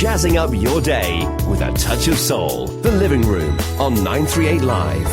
jazzing up your day with a touch of soul. The Living Room on 938 Live.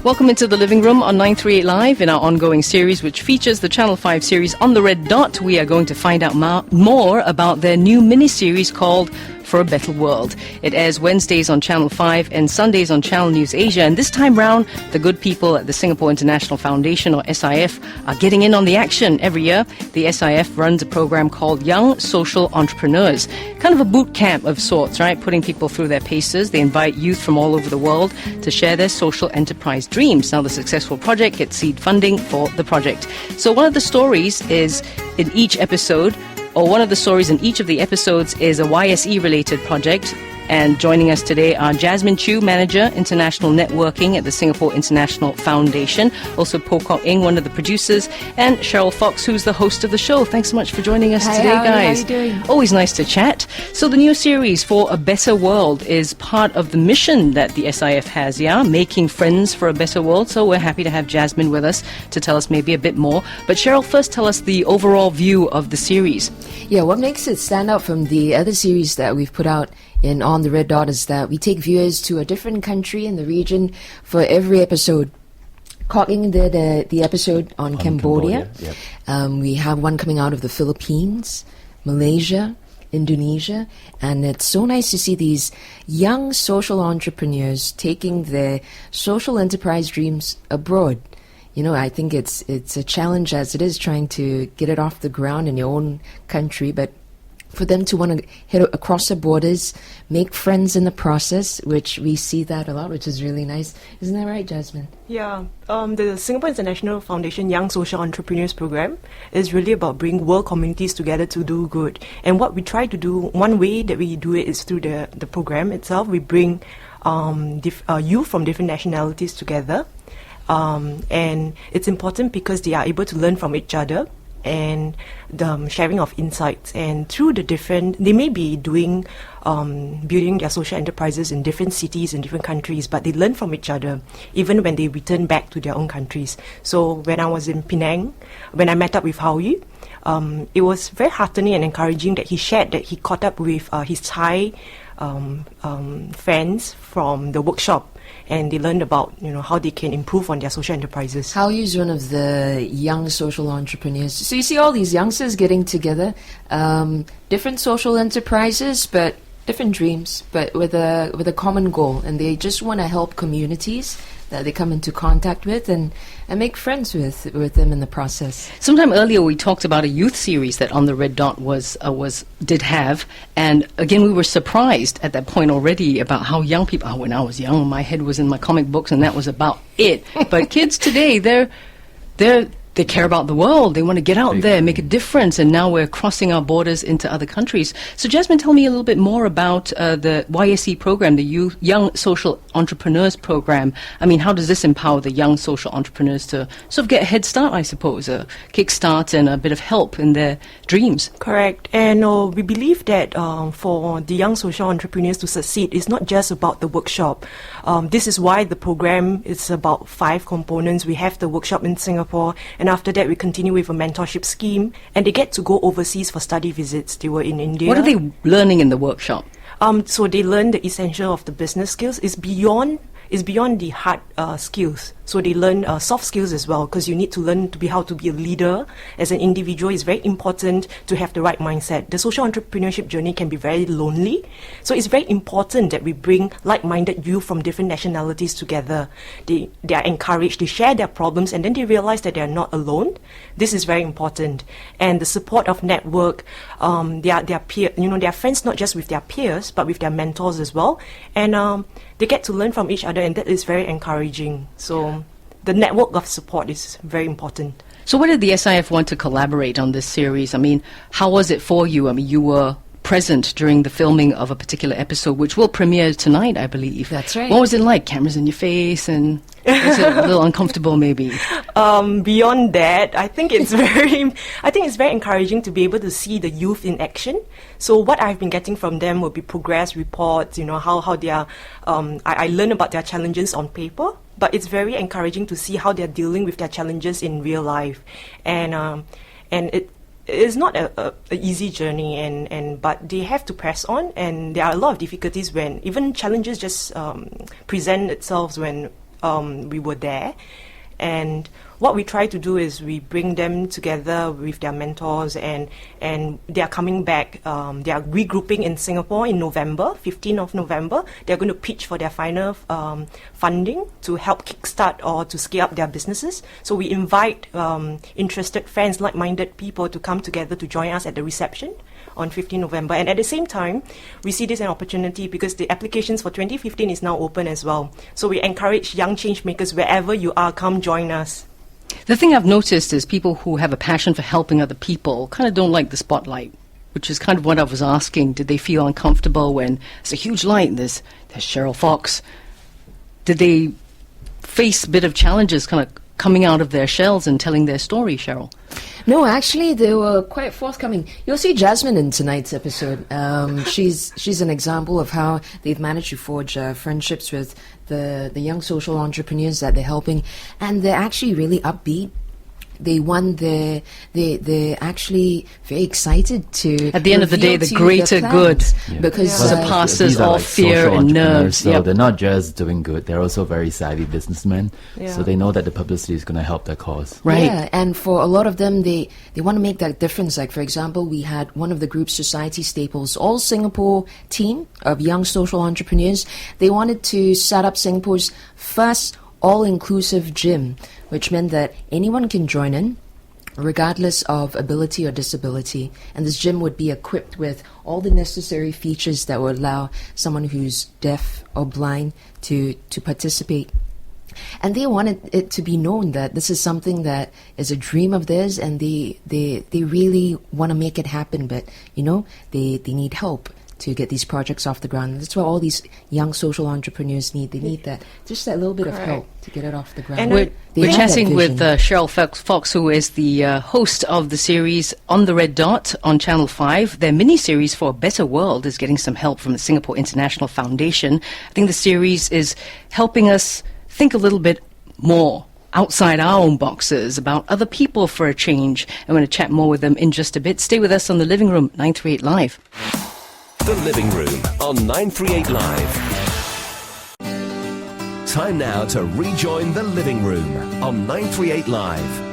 Welcome into the Living Room on 938 Live in our ongoing series, which features the Channel 5 series On the Red Dot. We are going to find out more about their new mini-series called For a Better World. It airs Wednesdays on Channel 5 and Sundays on Channel News Asia. And this time round, the good people at the Singapore International Foundation, or SIF, are getting in on the action. Every year, the SIF runs a program called Young Social Entrepreneurs. Kind of a boot camp of sorts, right? Putting people through their paces. They invite youth from all over the world to share their social enterprise dreams. Now, the successful project gets seed funding for the project. So one of the stories is in each episode, or one of the stories in each of the episodes is a YSE-related project. And joining us today are Jasmine Chew, Manager, International Networking at the Singapore International Foundation. Also, Po Kok Eng, one of the producers, and Cheryl Fox, who's the host of the show. Thanks so much for joining us today, guys. How are you doing? Always nice to chat. So the new series, For a Better World, is part of the mission that the SIF has, yeah? Making friends for a better world. So we're happy to have Jasmine with us to tell us maybe a bit more. But Cheryl, first tell us the overall view of the series. Yeah, what makes it stand out from the other series that we've put out in On the Red Dot is that we take viewers to a different country in the region for every episode. Kok Eng did the episode on Cambodia. Yep. We have one coming out of the Philippines, Malaysia, Indonesia, and it's so nice to see these young social entrepreneurs taking their social enterprise dreams abroad. You know, I think it's a challenge as it is trying to get it off the ground in your own country, but for them to want to head across the borders, make friends in the process, which we see that a lot, which is really nice. Isn't that right, Jasmine? Yeah, the Singapore International Foundation Young Social Entrepreneurs Program is really about bringing world communities together to do good. And what we try to do, one way that we do it is through the program itself. We bring youth from different nationalities together. And it's important because they are able to learn from each other and the sharing of insights, and through the different, they may be doing building their social enterprises in different cities in different countries, but they learn from each other even when they return back to their own countries. So when I was in Penang, when I met up with Howie, it was very heartening and encouraging that he shared that he caught up with his Thai friends from the workshop, and they learned about, you know, how they can improve on their social enterprises. Howie is one of the young social entrepreneurs. So you see all these youngsters getting together, different social enterprises, but different dreams, but with a common goal, and they just want to help communities that they come into contact with and make friends with them in the process. Sometime earlier we talked about a youth series that On the Red Dot did have, and again we were surprised at that point already about how young people, when I was young, my head was in my comic books and that was about it. But kids today, they care about the world. They want to get out there, make a difference, and now we're crossing our borders into other countries. So Jasmine, tell me a little bit more about the YSE program, the Young Social Entrepreneurs Program. I mean, how does this empower the young social entrepreneurs to sort of get a head start, I suppose, a kickstart and a bit of help in their dreams? Correct. And we believe that for the young social entrepreneurs to succeed, it's not just about the workshop. This is why the program is about 5 components. We have the workshop in Singapore, and after that we continue with a mentorship scheme, and they get to go overseas for study visits. They were in India. What are they learning in the workshop? So they learn the essential of the business skills. It's beyond the hard skills. So they learn soft skills as well, because you need to learn how to be a leader as an individual. It's very important to have the right mindset. The social entrepreneurship journey can be very lonely, so it's very important that we bring like-minded youth from different nationalities together. They are encouraged, they share their problems, and then they realize that they are not alone. This is very important. And the support of network, their peer, they are friends not just with their peers, but with their mentors as well. And they get to learn from each other, and that is very encouraging. So the network of support is very important. So why did the SIF want to collaborate on this series? I mean, how was it for you? I mean, you were present during the filming of a particular episode, which will premiere tonight, I believe. That's right. What was it like? Cameras in your face and... It's a little uncomfortable, maybe. Beyond that, I think it's very encouraging to be able to see the youth in action. So what I've been getting from them will be progress reports. How they are. I learn about their challenges on paper, but it's very encouraging to see how they're dealing with their challenges in real life, and it is not a easy journey, but they have to press on, and there are a lot of difficulties when even challenges just present itself when we were there. And what we try to do is we bring them together with their mentors, and they are coming back. They are regrouping in Singapore in November, 15th of November. They're going to pitch for their final funding to help kickstart or to scale up their businesses. So we invite interested friends, like-minded people to come together to join us at the reception on 15 November. And at the same time, we see this as an opportunity because the applications for 2015 is now open as well. So we encourage young change makers, wherever you are, come join us. The thing I've noticed is people who have a passion for helping other people kind of don't like the spotlight, which is kind of what I was asking. Did they feel uncomfortable when it's a huge light and there's Cheryl Fox? Did they face a bit of challenges kind of coming out of their shells and telling their story, Cheryl? No, actually, they were quite forthcoming. You'll see Jasmine in tonight's episode. She's an example of how they've managed to forge friendships with the young social entrepreneurs that they're helping, and they're actually really upbeat. They're actually very excited to. At the end of the day, the greater good because surpasses these are all like fear social and entrepreneurs, nerves. So they're not just doing good; they're also very savvy businessmen. Yeah. So they know that the publicity is going to help their cause. Right. Yeah, and for a lot of them, they want to make that difference. Like, for example, we had one of the group's Society Staples, all Singapore team of young social entrepreneurs. They wanted to set up Singapore's first all-inclusive gym, which meant that anyone can join in, regardless of ability or disability. And this gym would be equipped with all the necessary features that would allow someone who's deaf or blind to participate. And they wanted it to be known that this is something that is a dream of theirs, and they really want to make it happen, but they need help to get these projects off the ground. That's what all these young social entrepreneurs need. They need just that little bit of help to get it off the ground. And We're have chatting that with vision. Cheryl Fox, who is the host of the series On the Red Dot on Channel 5. Their mini-series for a Better World is getting some help from the Singapore International Foundation. I think the series is helping us think a little bit more outside our own boxes about other people for a change. I'm going to chat more with them in just a bit. Stay with us on The Living Room, 938 Live. The Living Room on 938 Live. Time now to rejoin The Living Room on 938 Live.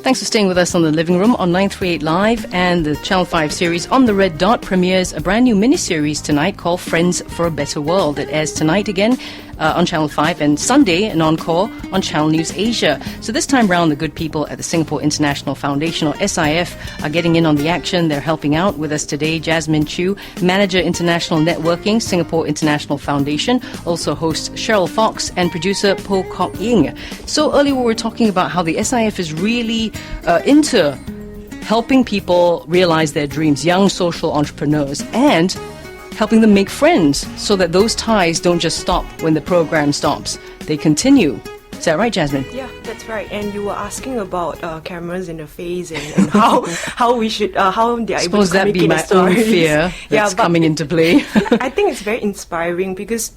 Thanks for staying with us on The Living Room on 938 Live, and the Channel 5 series On the Red Dot premieres a brand new mini-series tonight called Friends for a Better World. It airs tonight again on Channel 5 and Sunday an encore on Channel News Asia. So this time round, the good people at the Singapore International Foundation, or SIF, are getting in on the action. They're helping out. With us today, Jasmine Chew, Manager International Networking, Singapore International Foundation, also host Cheryl Fox, and producer Po Kok Ying. So earlier we were talking about how the SIF is really into helping people realize their dreams, young social entrepreneurs, and helping them make friends so that those ties don't just stop when the program stops. They continue. Is that right, Jasmine? Yeah, that's right. And you were asking about cameras in the face and how we should how they are able to Suppose that be communicate my the stories. own fear that's coming into play. I think it's very inspiring because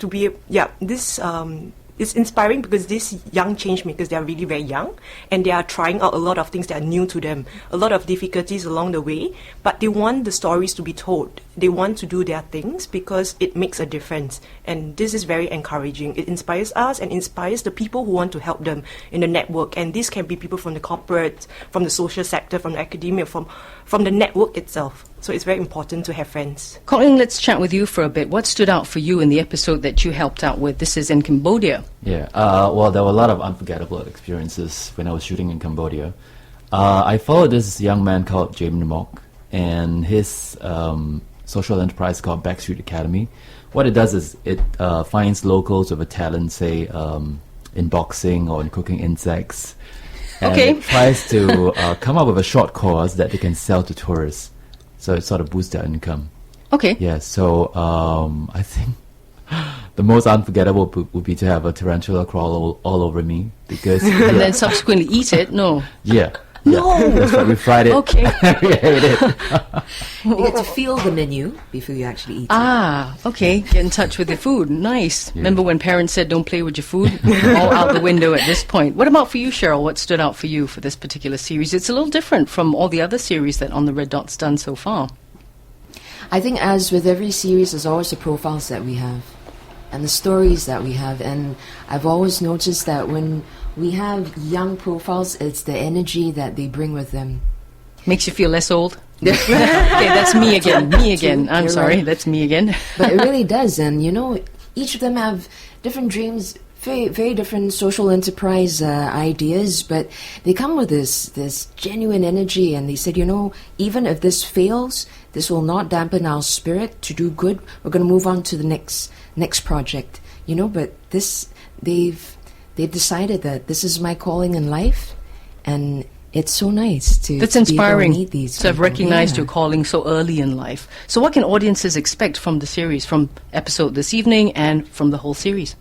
it's inspiring because these young change makers, they are really very young and they are trying out a lot of things that are new to them, a lot of difficulties along the way, but they want the stories to be told. They want to do their things because it makes a difference, and this is very encouraging. It inspires us and inspires the people who want to help them in the network, and these can be people from the corporate, from the social sector, from the academia, from the network itself. So it's very important to have friends. Colin, let's chat with you for a bit. What stood out for you in the episode that you helped out with? This is in Cambodia. Yeah, well, there were a lot of unforgettable experiences when I was shooting in Cambodia. I followed this young man called Jamin Mok, and his social enterprise called Backstreet Academy. What it does is it finds locals with a talent, say, in boxing or in cooking insects, and it tries to come up with a short course that they can sell to tourists. So it sort of boosts their income. Okay. Yeah, so I think the most unforgettable would be to have a tarantula crawl all over me because And then subsequently eat it? No. yeah. No. Yeah, that's right. We fried it. Okay. We ate it. You get to feel the menu before you actually eat it. Ah, okay. Get in touch with your food. Nice. Remember when parents said don't play with your food? All out the window at this point. What about for you, Cheryl? What stood out for you for this particular series? It's a little different from all the other series that On the Red Dot's done so far. I think as with every series, there's always the profiles that we have and the stories that we have. And I've always noticed that when we have young profiles, it's the energy that they bring with them. Makes you feel less old? Okay, that's me again. Me again. I'm You're sorry. right. That's me again. But it really does. And, you know, each of them have different dreams, very, very different social enterprise ideas, but they come with this genuine energy. And they said, you know, even if this fails, this will not dampen our spirit to do good. We're going to move on to the next project, you know. But this, they've decided that this is my calling in life, and it's so nice to That's to be able to inspiring meet these to have people. recognized Yeah. your calling so early in life. So what can audiences expect from the series, from episode this evening and from the whole series?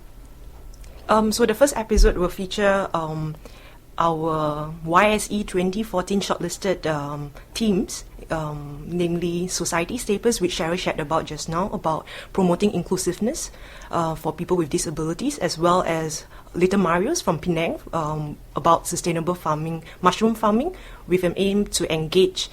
So the first episode will feature our YSE 2014 shortlisted teams, namely Society Staples, which Cheryl shared about just now, about promoting inclusiveness for people with disabilities, as well as Little Marios from Penang, about sustainable farming, mushroom farming, with an aim to engage.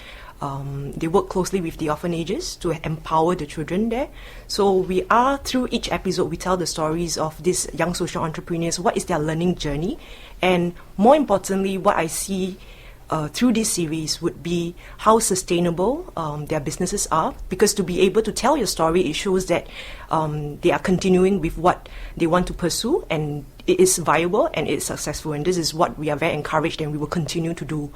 They work closely with the orphanages to empower the children there. So we are, through each episode, we tell the stories of these young social entrepreneurs, what is their learning journey, and more importantly, what I see through this series would be how sustainable their businesses are, because to be able to tell your story, it shows that they are continuing with what they want to pursue, and it is viable and it's successful, and this is what we are very encouraged and we will continue to do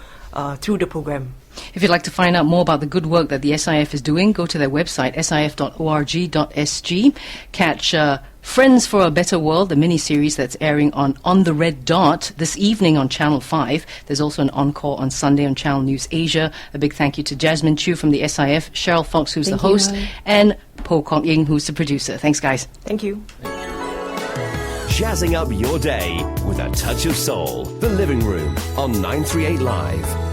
through the program. If you'd like to find out more about the good work that the SIF is doing, go to their website, sif.org.sg. Catch Friends for a Better World, the mini-series that's airing on the Red Dot this evening on Channel 5. There's also an encore on Sunday on Channel News Asia. A big thank you to Jasmine Chu from the SIF, Cheryl Fox, who's Thank the you, host, Holly. and Po Kok Ying, who's the producer. Thanks, guys. Thank you. Jazzing up your day with a touch of soul. The Living Room on 938 Live.